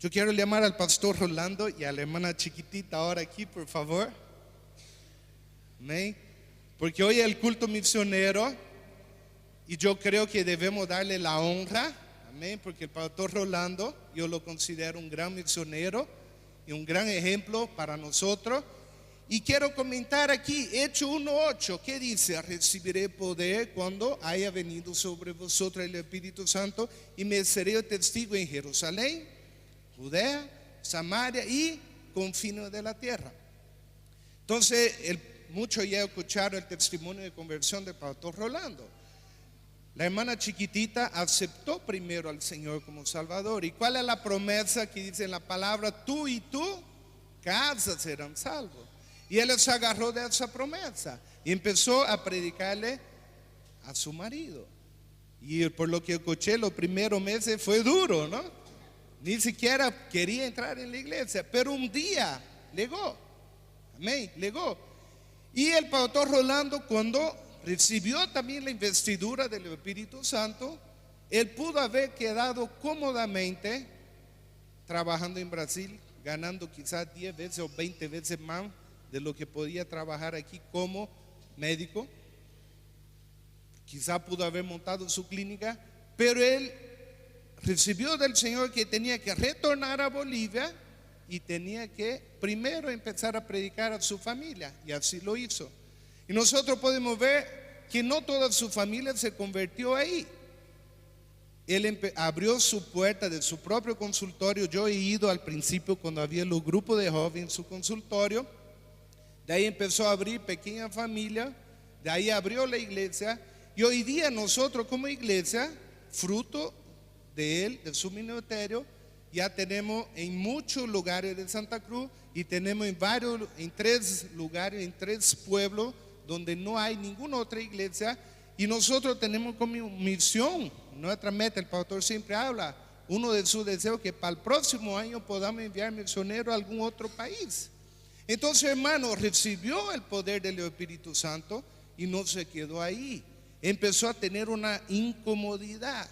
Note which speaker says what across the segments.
Speaker 1: Yo quiero llamar al pastor Rolando y a la hermana chiquitita ahora aquí, por favor. Amén. Porque hoy es el culto misionero y yo creo que debemos darle la honra. Amén. Porque el pastor Rolando, yo lo considero un gran misionero y un gran ejemplo para nosotros. Y quiero comentar aquí, Hechos 1:8, ¿qué dice? Recibiré poder cuando haya venido sobre vosotros el Espíritu Santo y me seré testigo en Jerusalén, Judea, Samaria y confines de la tierra. Entonces, muchos ya escucharon el testimonio de conversión del pastor Rolando. La hermana chiquitita aceptó primero al Señor como Salvador. ¿Y cuál es la promesa que dice en la palabra? Tú y tu casa serán salvos. Y él se agarró de esa promesa y empezó a predicarle a su marido. Y por lo que escuché, los primeros meses fue duro, ¿no? Ni siquiera quería entrar en la iglesia, pero un día llegó. Amén, llegó. Y el pastor Rolando, cuando recibió también la investidura del Espíritu Santo, él pudo haber quedado cómodamente trabajando en Brasil, ganando quizás 10 veces o 20 veces más de lo que podía trabajar aquí como médico. Quizá pudo haber montado su clínica, pero él recibió del Señor que tenía que retornar a Bolivia y tenía que primero empezar a predicar a su familia, y así lo hizo. Y nosotros podemos ver que no toda su familia se convirtió ahí. Él abrió su puerta de su propio consultorio. Yo he ido al principio cuando había los grupos de jóvenes en su consultorio. De ahí empezó a abrir pequeña familia, de ahí abrió la iglesia, y hoy día nosotros como iglesia, fruto de él, de su ministerio, ya tenemos en muchos lugares de Santa Cruz y tenemos en 3 lugares, en 3 pueblos donde no hay ninguna otra iglesia, y nosotros tenemos como misión, nuestra meta, el pastor siempre habla, uno de sus deseos que para el próximo año podamos enviar misioneros a algún otro país. Entonces, hermano, recibió el poder del Espíritu Santo y no se quedó ahí. Empezó a tener una incomodidad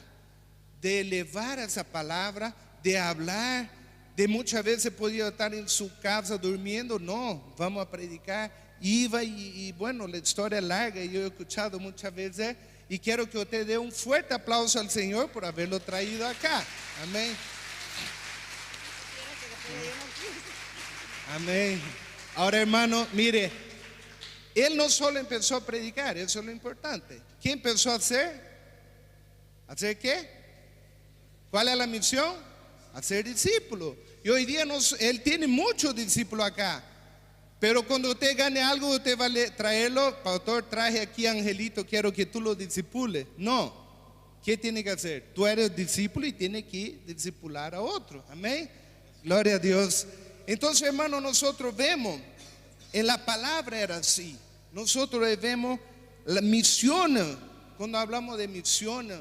Speaker 1: de elevar esa palabra, de hablar, de muchas veces podía estar en su casa durmiendo. No, vamos a predicar. Iba y bueno, la historia es larga y yo he escuchado muchas veces, y quiero que usted dé un fuerte aplauso al Señor por haberlo traído acá. Amén. Amén. Ahora, hermano, mire, él no solo empezó a predicar, eso es lo importante. ¿Qué empezó a hacer? ¿Hacer qué? ¿Cuál es la misión? Hacer discípulos. Y hoy día él tiene muchos discípulos acá. Pero cuando usted gane algo, usted va a traerlo. Pastor, traje aquí a Angelito, quiero que tú lo discipules. No. ¿Qué tiene que hacer? Tú eres discípulo y tienes que discipular a otro. Amén. Gloria a Dios. Entonces, hermano, nosotros vemos, en la palabra era así. Nosotros vemos la misión. Cuando hablamos de misión,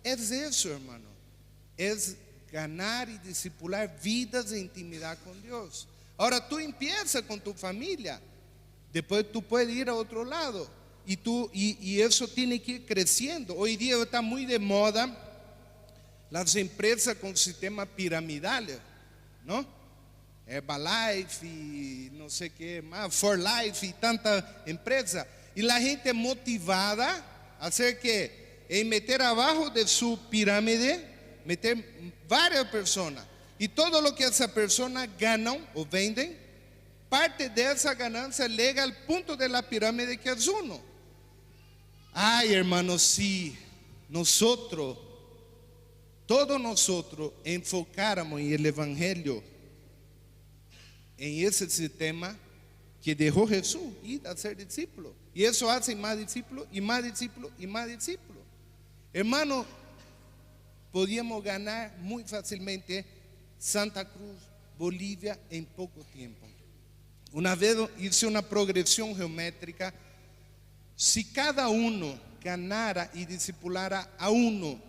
Speaker 1: es eso, hermano. Es ganar y discipular vidas de intimidad con Dios. Ahora tú empiezas con tu familia, después tú puedes ir a otro lado y eso tiene que ir creciendo. Hoy día está muy de moda las empresas con sistemas piramidales, ¿no? Herbalife y no sé qué más, For Life y tantas empresas, y la gente motivada a hacer que en meter abajo de su pirámide, meter varias personas, y todo lo que esa persona ganan o venden, parte de esa ganancia llega al punto de la pirámide que es uno. Ay, hermanos, si todos nosotros enfocáramos en el evangelio, en ese sistema que dejó Jesús, ir a ser discípulo, y eso hace más discípulos y más discípulos y más discípulos, hermano, podíamos ganar muy fácilmente Santa Cruz, Bolivia en poco tiempo. Una vez hice una progresión geométrica. Si cada uno ganara y discipulara a uno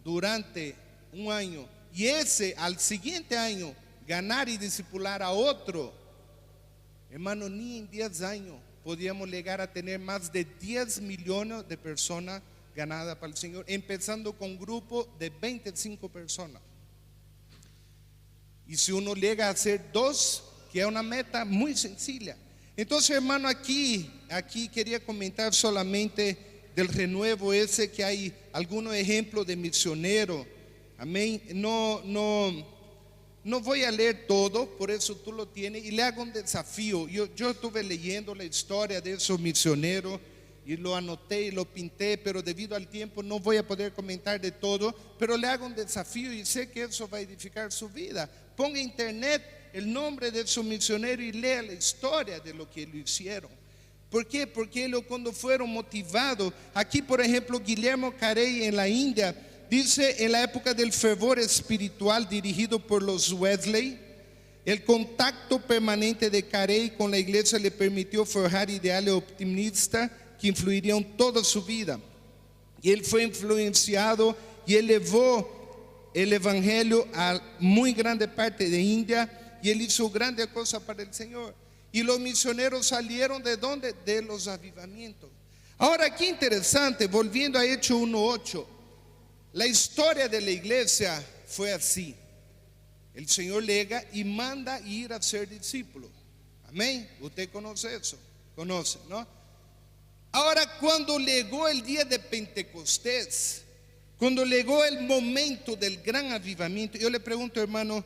Speaker 1: durante un año, y ese al siguiente año ganar y discipular a otro, hermano, ni en 10 años podíamos llegar a tener más de 10 millones de personas ganadas para el Señor, empezando con un grupo de 25 personas. Y si uno llega a hacer 2, que es una meta muy sencilla. Entonces, hermano, aquí quería comentar solamente del renuevo ese, que hay algunos ejemplos de misioneros. Amén. No voy a leer todo, por eso tú lo tienes, y le hago un desafío. Yo estuve leyendo la historia de esos misioneros y lo anoté y lo pinté, pero debido al tiempo no voy a poder comentar de todo, pero le hago un desafío y sé que eso va a edificar su vida. Ponga en internet el nombre de esos misioneros y lea la historia de lo que lo hicieron. ¿Por qué? Porque ellos, cuando fueron motivados, aquí por ejemplo Guillermo Carey en la India, dice: en la época del fervor espiritual dirigido por los Wesley, el contacto permanente de Carey con la iglesia le permitió forjar ideales optimistas que influirían toda su vida. Y él fue influenciado y elevó el evangelio a muy grande parte de India, y él hizo grandes cosas para el Señor. Y los misioneros salieron ¿de dónde? De los avivamientos. Ahora, qué interesante, volviendo a Hechos 1:8. La historia de la iglesia fue así. El Señor lega y manda ir a ser discípulos. Amén. Usted conoce eso, conoce, ¿no? Ahora, cuando llegó el día de Pentecostés, cuando llegó el momento del gran avivamiento, yo le pregunto, hermano,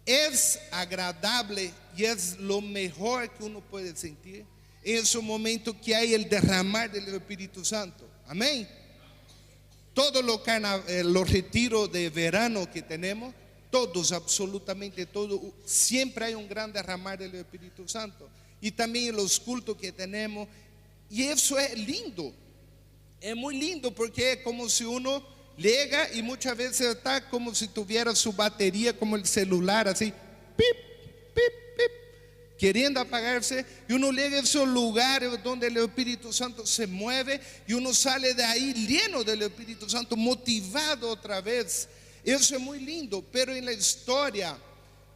Speaker 1: ¿es agradable y es lo mejor que uno puede sentir en ese momento que hay el derramar del Espíritu Santo? Amén. Todos los retiros de verano que tenemos, todos, absolutamente todos, siempre hay un gran derramar del Espíritu Santo. Y también los cultos que tenemos. Y eso es lindo, es muy lindo, porque es como si uno llega y muchas veces está como si tuviera su batería como el celular, así, pip, pip, pip, queriendo apagarse, y uno llega a esos lugares donde el Espíritu Santo se mueve y uno sale de ahí lleno del Espíritu Santo, motivado otra vez. Eso es muy lindo. Pero en la historia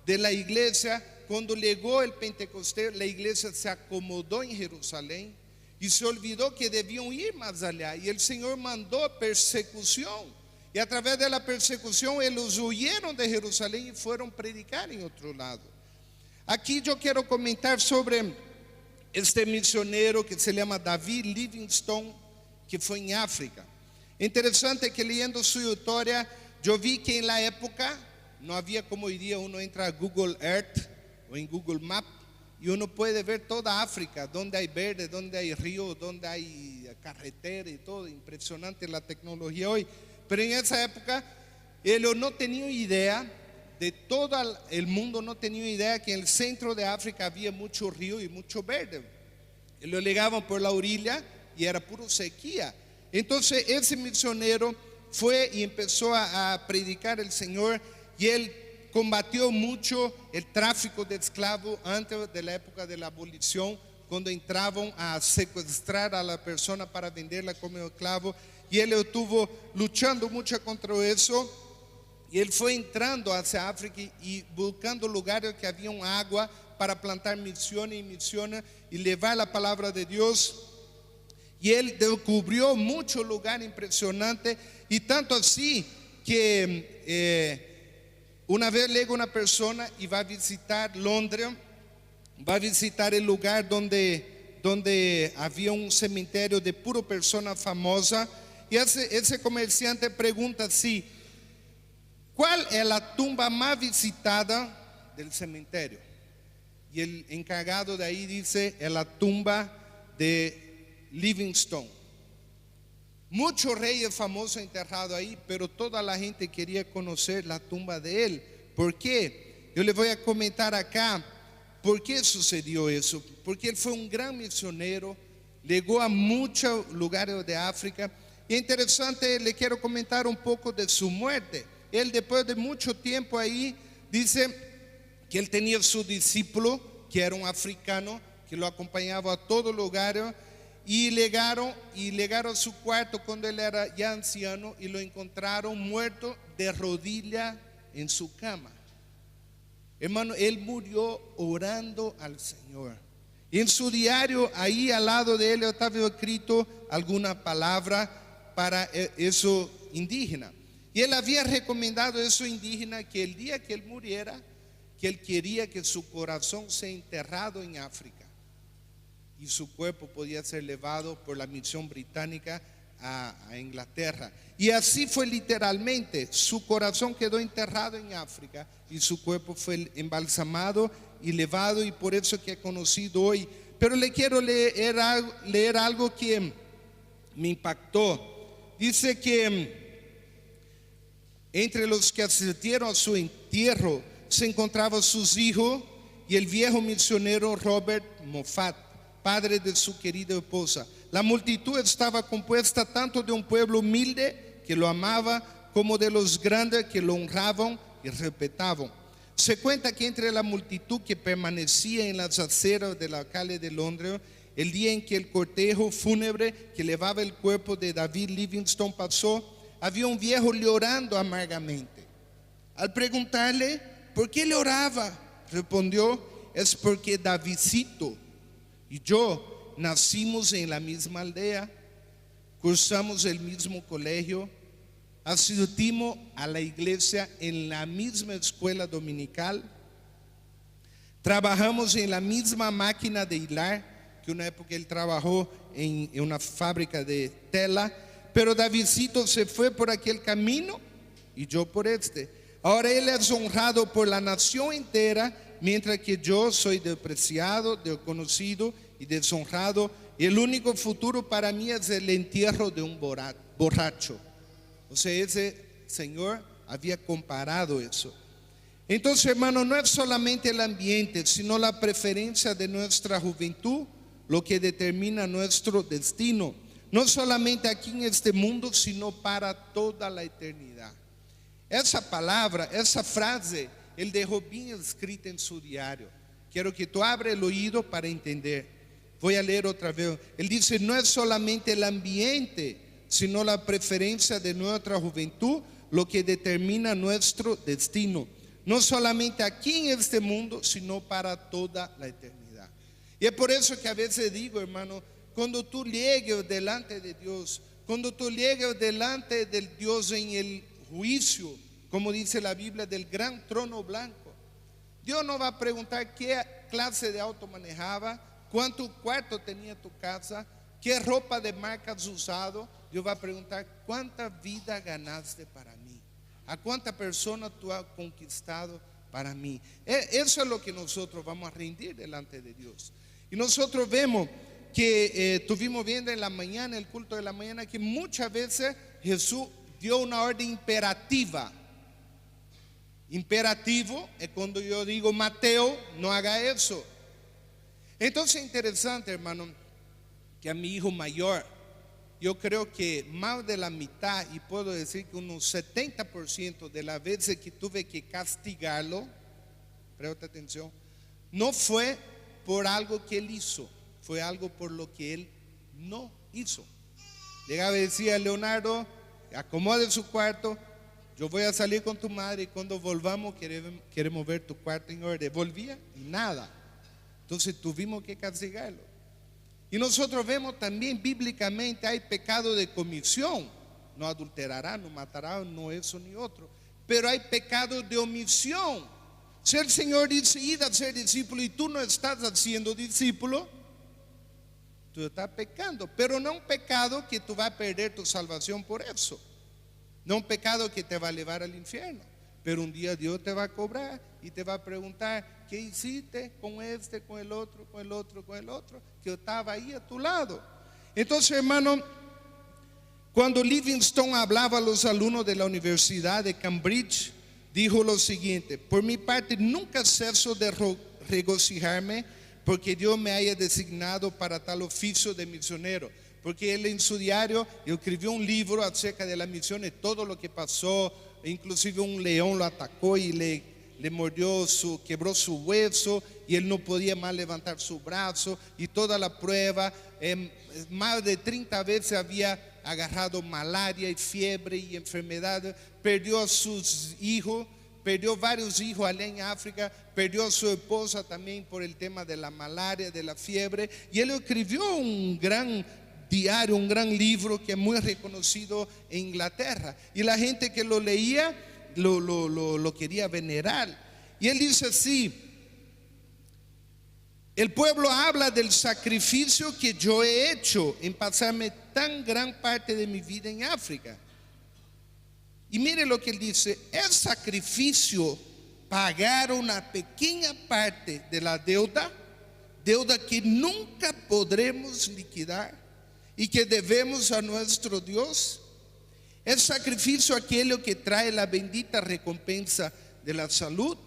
Speaker 1: de la iglesia, cuando llegó el Pentecostés, la iglesia se acomodó en Jerusalén y se olvidó que debían ir más allá, y el Señor mandó persecución, y a través de la persecución ellos huyeron de Jerusalén y fueron a predicar en otro lado. Aquí yo quiero comentar sobre este misionero que se llama David Livingstone, que fue en África. Interesante que leyendo su historia, yo vi que en la época no había como hoy día uno entra a Google Earth o en Google Maps y uno puede ver toda África, donde hay verde, donde hay río, donde hay carretera y todo. Impresionante la tecnología hoy. Pero en esa época ellos no tenían idea de todo el mundo, no tenía idea que en el centro de África había mucho río y mucho verde. Ellos llegaban por la orilla y era puro sequía. Entonces ese misionero fue y empezó a predicar el Señor, y él combatió mucho el tráfico de esclavos antes de la época de la abolición, cuando entraban a secuestrar a la persona para venderla como esclavo, y él estuvo luchando mucho contra eso. Y él fue entrando hacia África y buscando lugares que habían agua para plantar misiones y misiones y llevar la palabra de Dios. Y él descubrió muchos lugares impresionantes, y tanto así que una vez llega una persona y va a visitar Londres, va a visitar el lugar donde había un cementerio de pura persona famosa, y ese comerciante pregunta así: ¿cuál es la tumba más visitada del cementerio? Y el encargado de ahí dice: es la tumba de Livingstone. Muchos reyes famosos enterrados ahí, pero toda la gente quería conocer la tumba de él. ¿Por qué? Yo les voy a comentar acá por qué sucedió eso. Porque él fue un gran misionero, llegó a muchos lugares de África. Y interesante, le quiero comentar un poco de su muerte. Él, después de mucho tiempo ahí, dice que él tenía su discípulo, que era un africano, que lo acompañaba a todo lugar, y llegaron a su cuarto cuando él era ya anciano, y lo encontraron muerto de rodillas en su cama. Hermano, él murió orando al Señor. Y en su diario, ahí al lado de él estaba escrito alguna palabra para eso indígena. Y él había recomendado a esos indígenas que el día que él muriera, que él quería que su corazón sea enterrado en África y su cuerpo podía ser llevado por la misión británica a Inglaterra. Y así fue literalmente, su corazón quedó enterrado en África y su cuerpo fue embalsamado y llevado, y por eso que he conocido hoy. Pero le quiero leer algo que me impactó. Dice que entre los que asistieron a su entierro se encontraban sus hijos y el viejo misionero Robert Moffat, padre de su querida esposa. La multitud estaba compuesta tanto de un pueblo humilde que lo amaba, como de los grandes que lo honraban y respetaban. Se cuenta que entre la multitud que permanecía en las aceras de la calle de Londres, el día en que el cortejo fúnebre que llevaba el cuerpo de David Livingstone pasó, había un viejo llorando amargamente. Al preguntarle por qué lloraba, respondió: es porque Davidcito y yo nacimos en la misma aldea, cursamos el mismo colegio, asistimos a la iglesia en la misma escuela dominical, trabajamos en la misma máquina de hilar, que una época él trabajó en una fábrica de tela, pero Davidcito se fue por aquel camino y yo por este. Ahora él es honrado por la nación entera, mientras que yo soy despreciado, desconocido y deshonrado, y el único futuro para mí es el entierro de un borracho. O sea, ese señor había comparado eso. Entonces, hermano, no es solamente el ambiente, sino la preferencia de nuestra juventud lo que determina nuestro destino, no solamente aquí en este mundo, sino para toda la eternidad. Esa palabra, esa frase, él dejó bien escrita en su diario. Quiero que tú abras el oído para entender. Voy a leer otra vez. Él dice: no es solamente el ambiente, sino la preferencia de nuestra juventud lo que determina nuestro destino, no solamente aquí en este mundo, sino para toda la eternidad. Y es por eso que a veces digo, hermano, cuando tú llegues delante de Dios, cuando tú llegues delante del Dios en el juicio, como dice la Biblia, del gran trono blanco, Dios no va a preguntar qué clase de auto manejaba, cuánto cuarto tenía tu casa, qué ropa de marca has usado. Dios va a preguntar: ¿cuánta vida ganaste para mí? ¿A cuánta persona tú has conquistado para mí? Eso es lo que nosotros vamos a rendir delante de Dios. Y nosotros vemos que estuvimos viendo en la mañana, el culto de la mañana, que muchas veces Jesús dio una orden imperativa. Imperativo es cuando yo digo: Mateo, no haga eso. Entonces es interesante, hermano, que a mi hijo mayor, yo creo que más de la mitad, y puedo decir que unos 70% de las veces que tuve que castigarlo, presta atención, no fue por algo que él hizo, fue algo por lo que él no hizo. Llegaba y decía: Leonardo, acomode su cuarto, yo voy a salir con tu madre y cuando volvamos queremos ver tu cuarto en orden. Volvía y nada. Entonces tuvimos que castigarlo. Y nosotros vemos también bíblicamente hay pecado de comisión: no adulterará, no matará, no eso ni otro. Pero hay pecado de omisión. Si el Señor dice: id a ser discípulo, y tú no estás haciendo discípulo, tú estás pecando. Pero no un pecado que tú vas a perder tu salvación por eso, no un pecado que te va a llevar al infierno. Pero un día Dios te va a cobrar y te va a preguntar: ¿qué hiciste con este, con el otro, con el otro, con el otro, que estaba ahí a tu lado? Entonces, hermano, cuando Livingstone hablaba a los alumnos de la Universidad de Cambridge, dijo lo siguiente: por mi parte nunca ceso de regocijarme porque Dios me haya designado para tal oficio de misionero. Porque él en su diario escribió un libro acerca de las misiones, todo lo que pasó, inclusive un león lo atacó y le mordió, quebró su hueso y él no podía más levantar su brazo, y toda la prueba, más de 30 veces había agarrado malaria y fiebre y enfermedades, perdió a sus hijos, perdió varios hijos allá en África, perdió a su esposa también por el tema de la malaria, de la fiebre, y él escribió un gran diario, un gran libro que es muy reconocido en Inglaterra. Y la gente que lo leía lo quería venerar. Y él dice así: el pueblo habla del sacrificio que yo he hecho en pasarme tan gran parte de mi vida en África. Y mire lo que él dice: es sacrificio pagar una pequeña parte de la deuda que nunca podremos liquidar y que debemos a nuestro Dios. Es sacrificio aquello que trae la bendita recompensa de la salud,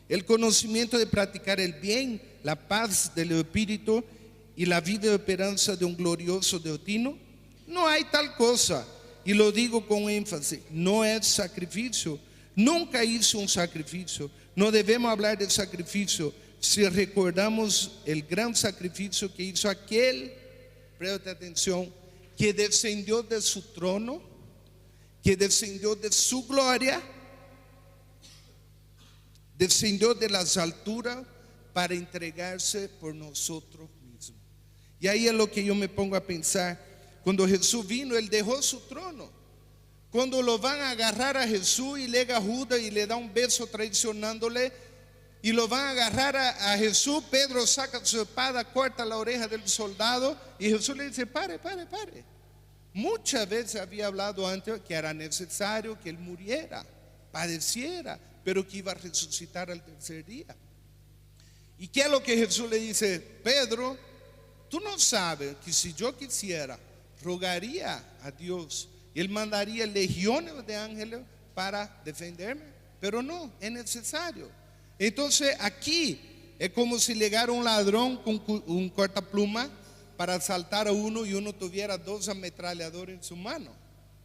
Speaker 1: el conocimiento de practicar el bien, la paz del espíritu y la vida de esperanza de un glorioso destino. No hay tal cosa, y lo digo con énfasis, no es sacrificio. Nunca hizo un sacrificio. No debemos hablar de sacrificio si recordamos el gran sacrificio que hizo aquel, preste atención, que descendió de su trono, que descendió de su gloria, descendió de las alturas para entregarse por nosotros mismos. Y ahí es lo que yo me pongo a pensar. Cuando Jesús vino, Él dejó su trono. Cuando lo van a agarrar a Jesús y llega Judas y le da un beso traicionándole, y lo van a agarrar a Jesús, Pedro saca su espada, corta la oreja del soldado, y Jesús le dice: pare. Muchas veces había hablado antes que era necesario que Él muriera, padeciera, pero que iba a resucitar al tercer día. ¿Y qué es lo que Jesús le dice? Pedro, tú no sabes que si yo quisiera, rogaría a Dios y Él mandaría legiones de ángeles para defenderme, pero no, es necesario. Entonces aquí es como si llegara un ladrón con un cortapluma para asaltar a uno y uno tuviera 2 ametralladores en su mano,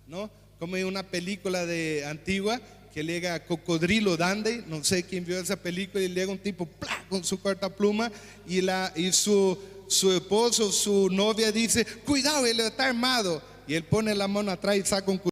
Speaker 1: ¿no? Como en una película de antigua que llega Cocodrilo Dandy, no sé quién vio esa película, y llega un tipo ¡plá! Con su cortapluma y su esposo, su novia dice: cuidado, él está armado, y él pone la mano atrás y saca un cuchillo